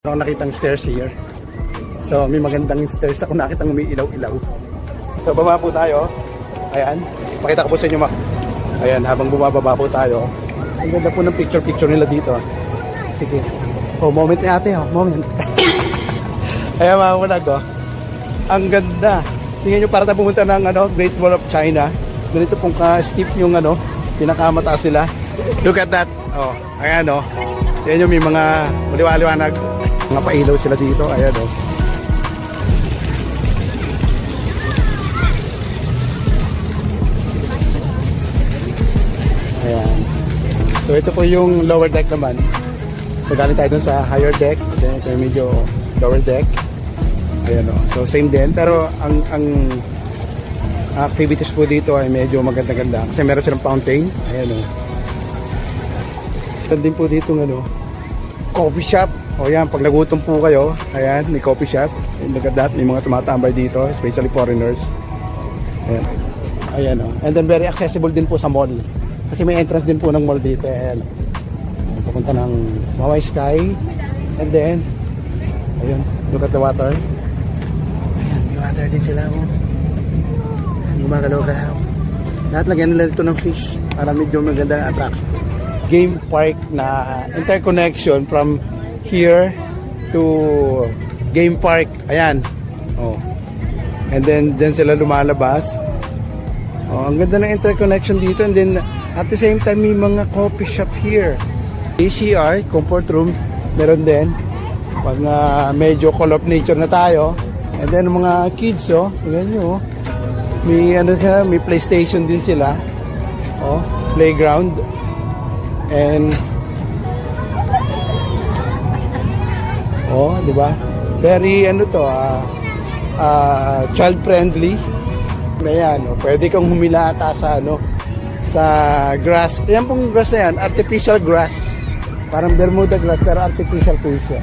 Ako nakitang stairs here. So may magandang stairs ako nakitang umiilaw-ilaw. So baba po tayo. Ayan. Pakita ko po sa inyo ayan, habang bumababa po tayo. Ang ganda po ng picture nila dito. Sige. Oh, moment ni ate, oh. Moment. Ayan mga kunag, oh. Ang ganda. Tingnan nyo, para tayo pumunta ng Great Wall of China. Ganito pong ka-steep yung pinakamataas nila. Look at that. Oh, ayan, oh. Tingnan nyo, may mga maliwanag. Mga pailaw sila dito. Ayan, oh. Ayan. So ito po yung lower deck naman. So galing tayo dun sa higher deck. Then ito yung medyo lower deck. Ayan, oh. So same din. Pero ang activities po dito ay medyo maganda-ganda. Kasi meron silang fountain. Ayan, oh. Ito din po dito coffee shop. O yan, pag nagutom po kayo, ayan, may coffee shop. Look at that, may mga tumatambay dito, especially foreigners. Ayan. Ayan, oh. And then very accessible din po sa mall. Kasi may entrance din po ng mall dito. Ayan. Pupunta ng Mawai Sky. And then, ayun, look at the water. Ayan, may water din sila. Oh. Gumagalaw-galaw. Lahat lagyan nila dito ng fish para medyo magandang attraction. Game park na interconnection from here to game park. Ayan. Oh. And then sila lumalabas. Oh, ang ganda ng interconnection dito. And then at the same time may mga coffee shop here. ACR, comfort room, meron din. Pag medyo call of nature na tayo. And then mga kids, oh, tingnan nyo, oh. May sila, may PlayStation din sila. Oh, playground. And oh, di ba? Very child friendly. Ayan, oh, pwede kang humilata sa sa grass. Ayan pong grass na yan, artificial grass. Parang Bermuda grass pero artificial po siya.